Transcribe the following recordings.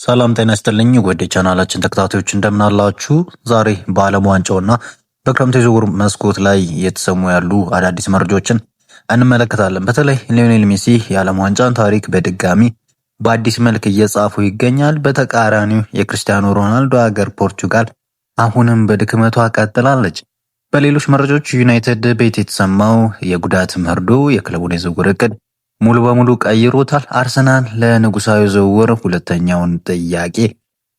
ሰላም ጤና ይስጥልኝ ወደ ቻናላችን ተከታታዮች እንደምን አላችሁ? ዛሬ በዓለም ዋንጫውና በክረምት የዝውውር መስኮት ላይ የተሰሙ ያሉ አዳዲስ መረጃዎችን እንመለከታለን። በተለይ ሊዮኔል ሜሲ የዓለም ዋንጫን ታሪክ በድጋሚ በአዲስ መልክ እየጻፉ ይገኛል። በተቃራኒው የክርስቲያኖ ሮናልዶ ሀገር ፖርቹጋል አሁንም በድክመቷ ቀጥላለች። በሌሎች መረጃዎች ዩናይትድ ቤት የተሰማው የጉዳት መርዶ የክለቡን የዝውውር እቅድ ሙሉ በሙሉ ቀይሮታል። አርሰናል ለንጉሳዊ ዝውውር ሁለተኛውን ጥያቄ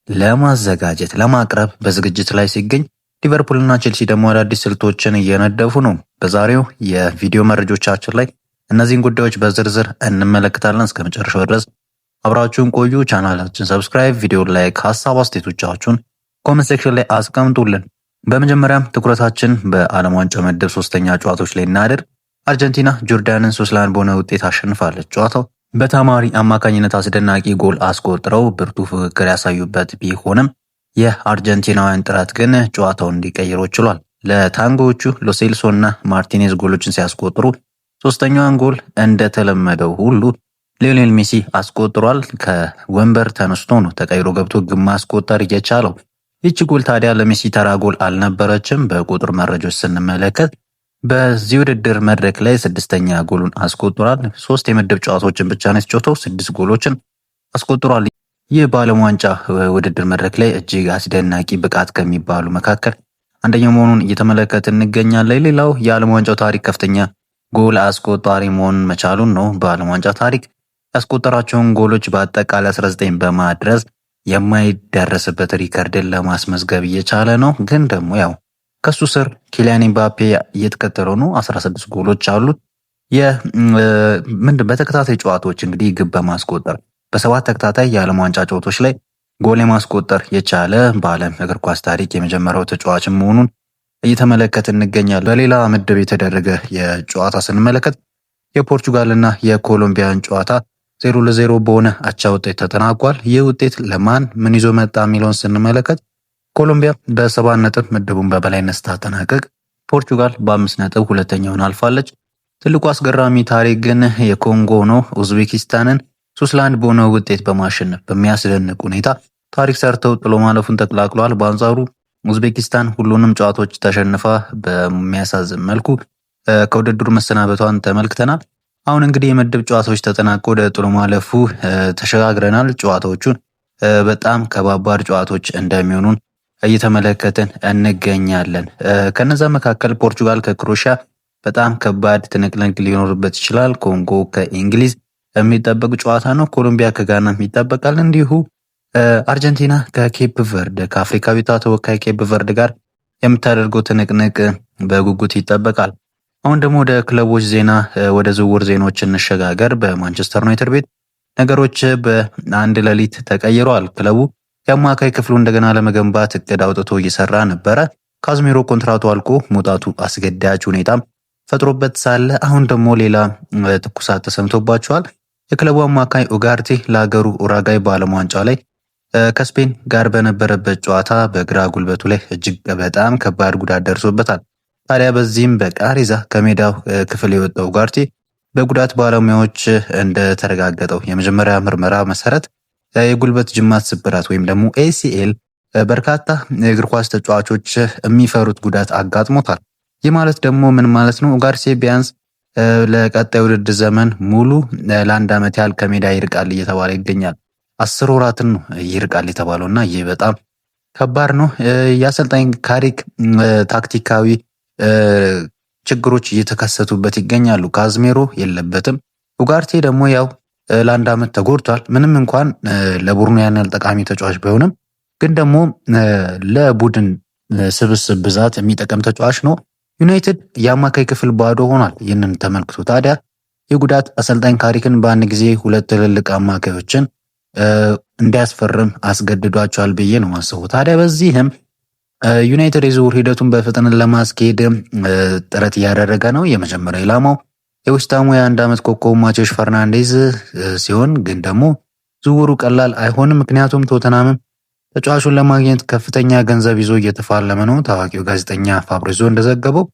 ለማዘጋጀት ለማቅረብ በዝግጅት ላይ ሲገኝ፣ ሊቨርፑልና ቼልሲ ደግሞ አዳዲስ ስልቶችን እየነደፉ ነው። በዛሬው የቪዲዮ መረጃዎቻችን ላይ እነዚህን ጉዳዮች በዝርዝር እንመለከታለን። እስከ መጨረሻው ድረስ አብራችሁን ቆዩ። ቻናላችን ሰብስክራይብ፣ ቪዲዮ ላይክ፣ ሀሳብ አስተያየቶቻችሁን ኮሜንት ሴክሽን ላይ አስቀምጡልን። በመጀመሪያም ትኩረታችን በዓለም ዋንጫ ምድብ ሶስተኛ ጨዋታዎች ላይ እናድርግ። አርጀንቲና ጆርዳንን 3-1 በሆነ ውጤት አሸንፋለች። ጨዋታው በተማሪ አማካኝነት አስደናቂ ጎል አስቆጥረው ብርቱ ፍክክር ያሳዩበት ቢሆንም የአርጀንቲናውያን ጥረት ግን ጨዋታውን እንዲቀይሮ ችሏል። ለታንጎዎቹ ሎሴልሶ እና ማርቲኔዝ ጎሎችን ሲያስቆጥሩ ሶስተኛዋን ጎል እንደተለመደው ሁሉ ሊዮኔል ሜሲ አስቆጥሯል። ከወንበር ተነስቶ ነው ተቀይሮ ገብቶ ግብ ማስቆጠር የቻለው። ይቺ ጎል ታዲያ ለሜሲ ተራ ጎል አልነበረችም። በቁጥር መረጃዎች ስንመለከት በዚህ ውድድር መድረክ ላይ ስድስተኛ ጎሉን አስቆጥሯል። 3 የምድብ ጨዋታዎችን ብቻ ነው የተጫወተው፣ 6 ጎሎችን አስቆጥሯል። ይህ በዓለም ዋንጫ ውድድር መድረክ ላይ እጅግ አስደናቂ ብቃት ከሚባሉ መካከል አንደኛው መሆኑን እየተመለከትን እንገኛለን። ሌላው የዓለም ዋንጫው ታሪክ ከፍተኛ ጎል አስቆጣሪ መሆን መቻሉን ነው። በዓለም ዋንጫ ታሪክ ያስቆጠራቸውን ጎሎች በአጠቃላይ 19 በማድረስ የማይደረስበት ሪከርድን ለማስመዝገብ እየቻለ ነው። ግን ደግሞ ያው ከሱ ስር ኪሊያን ኤምባፔ እየተከተለው ነው። 16 ጎሎች አሉት። በተከታታይ ጨዋታዎች እንግዲህ ግብ በማስቆጠር በ7 ተከታታይ የዓለም ዋንጫ ጨዋታዎች ላይ ጎል የማስቆጠር የቻለ በዓለም እግር ኳስ ታሪክ የመጀመሪያው ተጫዋች መሆኑን እየተመለከት እንገኛለን። በሌላ ምድብ የተደረገ የጨዋታ ስንመለከት የፖርቹጋልና የኮሎምቢያን ጨዋታ 0-0 በሆነ አቻ ውጤት ተጠናቋል። ይህ ውጤት ለማን ምን ይዞ መጣ የሚለውን ስንመለከት ኮሎምቢያ በ7 ነጥብ ምድቡን በበላይነት ስታጠናቀቅ ፖርቹጋል በ5 ነጥብ ሁለተኛውን አልፋለች። ትልቁ አስገራሚ ታሪክ ግን የኮንጎ ነው። ኡዝቤኪስታንን 3-1 በሆነ ውጤት በማሸነፍ በሚያስደንቅ ሁኔታ ታሪክ ሰርተው ጥሎ ማለፉን ተቀላቅለዋል። በአንጻሩ ኡዝቤኪስታን ሁሉንም ጨዋታዎች ተሸንፋ በሚያሳዝን መልኩ ከውድድሩ መሰናበቷን ተመልክተናል። አሁን እንግዲህ የምድብ ጨዋታዎች ተጠናቀው ወደ ጥሎ ማለፉ ተሸጋግረናል። ጨዋታዎቹን በጣም ከባባድ ጨዋታዎች እንደሚሆኑን እየተመለከትን እንገኛለን። ከነዛ መካከል ፖርቹጋል ከክሮኤሺያ በጣም ከባድ ትንቅንቅ ሊኖርበት ይችላል። ኮንጎ ከእንግሊዝ የሚጠበቅ ጨዋታ ነው። ኮሎምቢያ ከጋና ይጠበቃል። እንዲሁ አርጀንቲና ከኬፕ ቨርድ ከአፍሪካዊቷ ተወካይ ኬፕ ቨርድ ጋር የምታደርገው ትንቅንቅ በጉጉት ይጠበቃል። አሁን ደግሞ ወደ ክለቦች ዜና ወደ ዝውውር ዜናዎች እንሸጋገር። በማንቸስተር ዩናይትድ ቤት ነገሮች በአንድ ሌሊት ተቀይረዋል። ክለቡ የአማካይ ክፍሉ እንደገና ለመገንባት እቅድ አውጥቶ እየሰራ ነበረ። ካዝሜሮ ኮንትራቱ አልቆ መውጣቱ አስገዳጅ ሁኔታም ፈጥሮበት ሳለ አሁን ደግሞ ሌላ ትኩሳት ተሰምቶባቸዋል። የክለቡ አማካይ ኡጋርቴ ለሀገሩ ኡራጋይ በዓለም ዋንጫ ላይ ከስፔን ጋር በነበረበት ጨዋታ በግራ ጉልበቱ ላይ እጅግ በጣም ከባድ ጉዳት ደርሶበታል። ታዲያ በዚህም በቃሪዛ ከሜዳው ክፍል የወጣው ኡጋርቴ በጉዳት ባለሙያዎች እንደተረጋገጠው የመጀመሪያ ምርመራ መሰረት የጉልበት ጅማት ስብራት ወይም ደግሞ ኤሲኤል በርካታ የእግር ኳስ ተጫዋቾች የሚፈሩት ጉዳት አጋጥሞታል። ይህ ማለት ደግሞ ምን ማለት ነው? ኡጋርቴ ቢያንስ ለቀጣይ ውድድር ዘመን ሙሉ ለ1 ዓመት ያህል ከሜዳ ይርቃል እየተባለ ይገኛል። 10 ወራትን ነው ይርቃል የተባለው እና ይህ በጣም ከባድ ነው። የአሰልጣኝ ካሪክ ታክቲካዊ ችግሮች እየተከሰቱበት ይገኛሉ። ካዝሜሮ የለበትም። ኡጋርቴ ደግሞ ያው ለ1 ዓመት ተጎድቷል። ምንም እንኳን ለቡድኑ ያን ያህል ጠቃሚ ተጫዋች ቢሆንም ግን ደግሞ ለቡድን ስብስብ ብዛት የሚጠቀም ተጫዋች ነው። ዩናይትድ የአማካይ ክፍል ባዶ ሆኗል። ይህንን ተመልክቶ ታዲያ የጉዳት አሰልጣኝ ካሪክን በአንድ ጊዜ 2 ትልልቅ አማካዮችን እንዲያስፈርም አስገድዷቸዋል ብዬ ነው ማሰቡ። ታዲያ በዚህም ዩናይትድ የዝውውር ሂደቱን በፍጥነት ለማስኬድ ጥረት እያደረገ ነው። የመጀመሪያ ኢላማው የዌስትሃሙ የ1 ዓመት ኮከብ ማቴዎስ ፈርናንዴዝ ሲሆን ግን ደግሞ ዝውውሩ ቀላል አይሆንም። ምክንያቱም ቶተናምም ተጫዋቹን ለማግኘት ከፍተኛ ገንዘብ ይዞ እየተፋለመ ነው። ታዋቂው ጋዜጠኛ ፋብሪዞ እንደዘገበው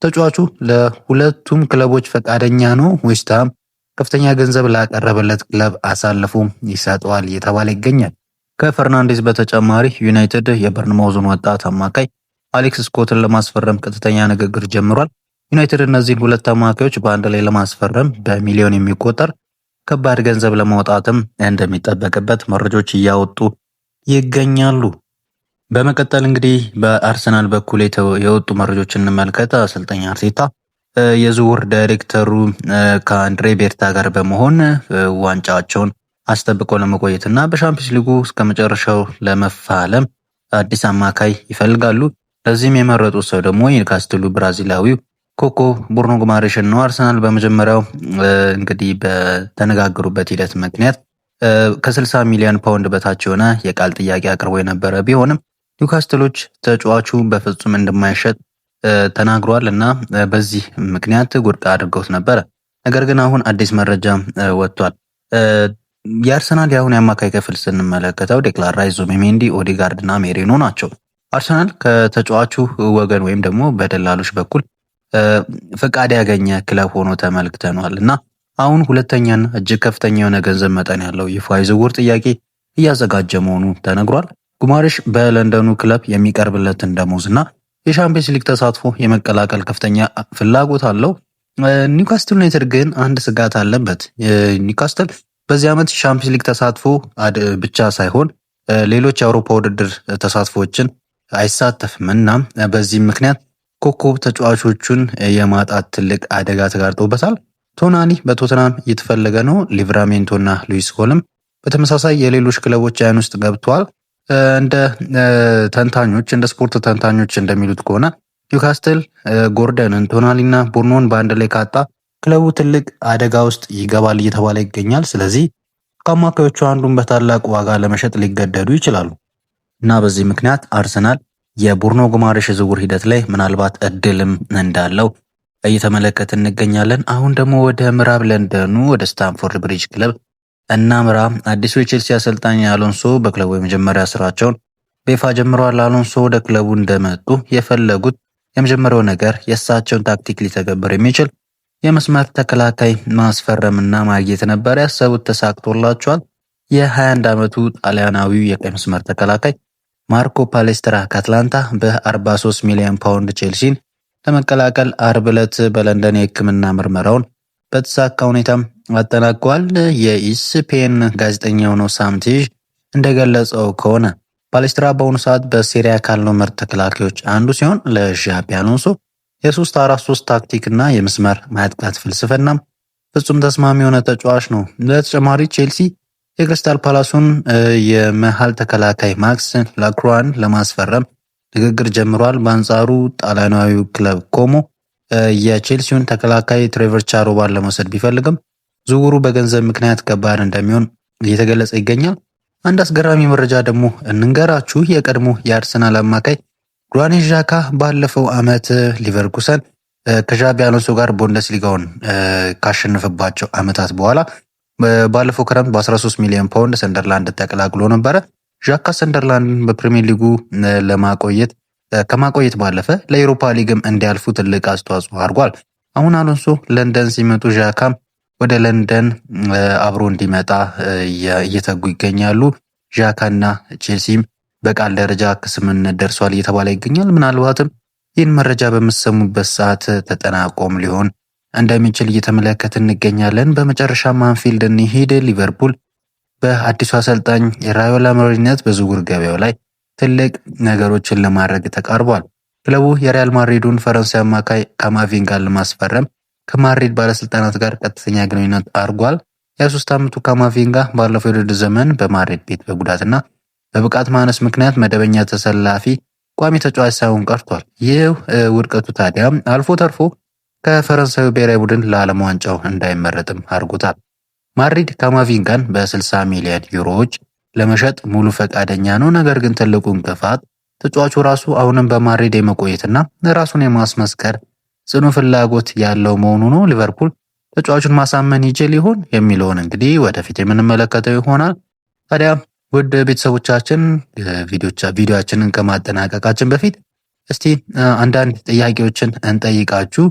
ተጫዋቹ ለሁለቱም ክለቦች ፈቃደኛ ነው። ዌስትሃም ከፍተኛ ገንዘብ ላቀረበለት ክለብ አሳልፎ ይሰጠዋል እየተባለ ይገኛል። ከፈርናንዴዝ በተጨማሪ ዩናይትድ የበርንማውዙን ወጣት አማካይ አሌክስ ስኮትን ለማስፈረም ቀጥተኛ ንግግር ጀምሯል። ዩናይትድ እነዚህን ሁለት አማካዮች በአንድ ላይ ለማስፈረም በሚሊዮን የሚቆጠር ከባድ ገንዘብ ለማውጣትም እንደሚጠበቅበት መረጃዎች እያወጡ ይገኛሉ። በመቀጠል እንግዲህ በአርሰናል በኩል የወጡ መረጃዎችን እንመልከት። አሰልጣኝ አርቴታ የዝውውር ዳይሬክተሩ ከአንድሬ ቤርታ ጋር በመሆን ዋንጫቸውን አስጠብቀው ለመቆየት እና በሻምፒዮንስ ሊጉ እስከ መጨረሻው ለመፋለም አዲስ አማካይ ይፈልጋሉ። ለዚህም የመረጡት ሰው ደግሞ የኒውካስትሉ ብራዚላዊው ኮኮ ቡርኖ ጉማሬሽን ነው። አርሰናል በመጀመሪያው እንግዲህ በተነጋገሩበት ሂደት ምክንያት ከ60 ሚሊዮን ፓውንድ በታች የሆነ የቃል ጥያቄ አቅርቦ የነበረ ቢሆንም ኒውካስትሎች ተጫዋቹ በፍጹም እንደማይሸጥ ተናግሯል እና በዚህ ምክንያት ውድቅ አድርገውት ነበረ። ነገር ግን አሁን አዲስ መረጃ ወጥቷል። የአርሰናል የአሁን የአማካይ ክፍል ስንመለከተው ዴክላን ራይስ፣ ዙቢሜንዲ፣ ኦዲጋርድ እና ሜሪኖ ናቸው። አርሰናል ከተጫዋቹ ወገን ወይም ደግሞ በደላሎች በኩል ፈቃድ ያገኘ ክለብ ሆኖ ተመልክተናል እና አሁን ሁለተኛና እጅግ ከፍተኛ የሆነ ገንዘብ መጠን ያለው ይፋዊ ዝውውር ጥያቄ እያዘጋጀ መሆኑ ተነግሯል። ጉማሬሽ በለንደኑ ክለብ የሚቀርብለትን ደሞዝ እና የሻምፒየንስ ሊግ ተሳትፎ የመቀላቀል ከፍተኛ ፍላጎት አለው። ኒውካስትል ዩናይትድ ግን አንድ ስጋት አለበት። ኒውካስትል በዚህ ዓመት ሻምፒየንስ ሊግ ተሳትፎ ብቻ ሳይሆን ሌሎች የአውሮፓ ውድድር ተሳትፎችን አይሳተፍም እና በዚህም ምክንያት ኮከብ ተጫዋቾቹን የማጣት ትልቅ አደጋ ተጋርጦበታል። ቶናኒ በቶተናም እየተፈለገ ነው። ሊቨራሜንቶ እና ሉዊስ ሆልም በተመሳሳይ የሌሎች ክለቦች አይን ውስጥ ገብተዋል። እንደ ተንታኞች እንደ ስፖርት ተንታኞች እንደሚሉት ከሆነ ኒውካስትል ጎርደንን፣ ቶናሊና ቡርኖን በአንድ ላይ ካጣ ክለቡ ትልቅ አደጋ ውስጥ ይገባል እየተባለ ይገኛል። ስለዚህ ከአማካዮቹ አንዱን በታላቅ ዋጋ ለመሸጥ ሊገደዱ ይችላሉ እና በዚህ ምክንያት አርሰናል የቡርኖ ጉማሬሽ ዝውውር ሂደት ላይ ምናልባት እድልም እንዳለው እየተመለከት እንገኛለን። አሁን ደግሞ ወደ ምዕራብ ለንደኑ ወደ ስታንፎርድ ብሪጅ ክለብ እናምራ። አዲሱ የቼልሲ አሰልጣኝ አሎንሶ በክለቡ የመጀመሪያ ስራቸውን በይፋ ጀምረዋል። አሎንሶ ወደ ክለቡ እንደመጡ የፈለጉት የመጀመሪያው ነገር የእሳቸውን ታክቲክ ሊተገበር የሚችል የመስመር ተከላካይ ማስፈረምና ማግኘት ነበር። ያሰቡት ተሳክቶላቸዋል። የ21 ዓመቱ ጣሊያናዊው የቀይ መስመር ተከላካይ ማርኮ ፓሌስትራ ከአትላንታ በ43 ሚሊዮን ፓውንድ ቼልሲን ለመቀላቀል አርብ ዕለት በለንደን የሕክምና ምርመራውን በተሳካ ሁኔታም አጠናቋል። የኢስፔን ጋዜጠኛ የሆነው ሳምቲዥ እንደገለጸው ከሆነ ፓሌስትራ በአሁኑ ሰዓት በሴሪያ ካለው ምርጥ ተከላካዮች አንዱ ሲሆን ለዣቢ አሎንሶ የ3-4-3 ታክቲክ እና የመስመር ማጥቃት ፍልስፍና ፍጹም ተስማሚ የሆነ ተጫዋች ነው። በተጨማሪ ቼልሲ የክሪስታል ፓላሱን የመሃል ተከላካይ ማክስ ላክሩዋን ለማስፈረም ንግግር ጀምሯል። በአንጻሩ ጣሊያናዊው ክለብ ኮሞ የቼልሲውን ተከላካይ ትሬቨር ቻሮባን ለመውሰድ ቢፈልግም ዝውውሩ በገንዘብ ምክንያት ከባድ እንደሚሆን እየተገለጸ ይገኛል። አንድ አስገራሚ መረጃ ደግሞ እንንገራችሁ። የቀድሞ የአርሰናል አማካይ ግራኒት ዣካ ባለፈው ዓመት ሊቨርኩሰን ከዣቢ አሎንሶ ጋር ቡንደስሊጋውን ካሸነፈባቸው ዓመታት በኋላ ባለፈው ክረምት በ13 ሚሊዮን ፓውንድ ሰንደርላንድ ተቀላቅሎ ነበረ። ዣካ ሰንደርላንድን በፕሪሚየር ሊጉ ከማቆየት ባለፈ ለኤሮፓ ሊግም እንዲያልፉ ትልቅ አስተዋጽኦ አድርጓል። አሁን አሎንሶ ለንደን ሲመጡ ዣካም ወደ ለንደን አብሮ እንዲመጣ እየተጉ ይገኛሉ። ዣካና ቼልሲም በቃል ደረጃ ከስምምነት ደርሷል እየተባለ ይገኛል። ምናልባትም ይህን መረጃ በምትሰሙበት ሰዓት ተጠናቆም ሊሆን እንደሚችል እየተመለከት እንገኛለን። በመጨረሻ አንፊልድ እንሂድ። ሊቨርፑል በአዲሱ አሰልጣኝ የራዮላ መሪነት በዝውውር ገበያው ላይ ትልቅ ነገሮችን ለማድረግ ተቃርቧል። ክለቡ የሪያል ማድሪዱን ፈረንሳይ አማካይ ካማቪንጋን ለማስፈረም ከማድሪድ ባለስልጣናት ጋር ቀጥተኛ ግንኙነት አድርጓል። የ23 ዓመቱ ካማቪንጋ ባለፈው የውድድር ዘመን በማድሪድ ቤት በጉዳትና በብቃት ማነስ ምክንያት መደበኛ ተሰላፊ ቋሚ ተጫዋች ሳይሆን ቀርቷል። ይህ ውድቀቱ ታዲያ አልፎ ተርፎ ከፈረንሳዩ ብሔራዊ ቡድን ለዓለም ዋንጫው እንዳይመረጥም አድርጎታል። ማድሪድ ካማቪንጋን በ60 ሚሊዮን ዩሮዎች ለመሸጥ ሙሉ ፈቃደኛ ነው። ነገር ግን ትልቁ እንቅፋት ተጫዋቹ ራሱ አሁንም በማድሪድ የመቆየትና ራሱን የማስመስከር ጽኑ ፍላጎት ያለው መሆኑ ነው። ሊቨርፑል ተጫዋቹን ማሳመን ይችል ይሆን የሚለውን እንግዲህ ወደፊት የምንመለከተው ይሆናል። ታዲያ ውድ ቤተሰቦቻችን ቪዲዮአችንን ከማጠናቀቃችን በፊት እስቲ አንዳንድ ጥያቄዎችን እንጠይቃችሁ።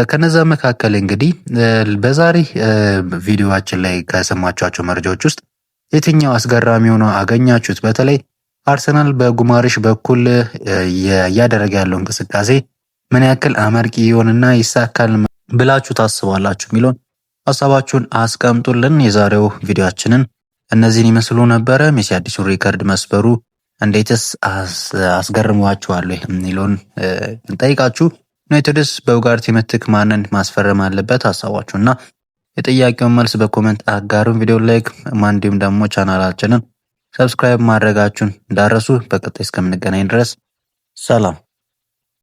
ከነዛ መካከል እንግዲህ በዛሬ ቪዲዮአችን ላይ ከሰማችኋቸው መረጃዎች ውስጥ የትኛው አስገራሚ ሆኖ አገኛችሁት? በተለይ አርሰናል በጉማሬሽ በኩል እያደረገ ያለው እንቅስቃሴ ምን ያክል አመርቂ ይሆንና ይሳካል ብላችሁ ታስባላችሁ የሚለውን ሀሳባችሁን አስቀምጡልን። የዛሬው ቪዲዮአችንን እነዚህን ይመስሉ ነበረ። ሜሲ አዲሱን ሪከርድ መስበሩ እንዴትስ አስገርሟችኋል የሚለውን እንጠይቃችሁ። ዩናይትድስ በኡጋርቴ ምትክ ማንን ማስፈረም አለበት? ሀሳባችሁና የጥያቄውን መልስ በኮሜንት አጋሩን። ቪዲዮ ላይክ እንዲሁም ደግሞ ቻናላችንን ሰብስክራይብ ማድረጋችሁን እንዳረሱ። በቀጣይ እስከምንገናኝ ድረስ ሰላም።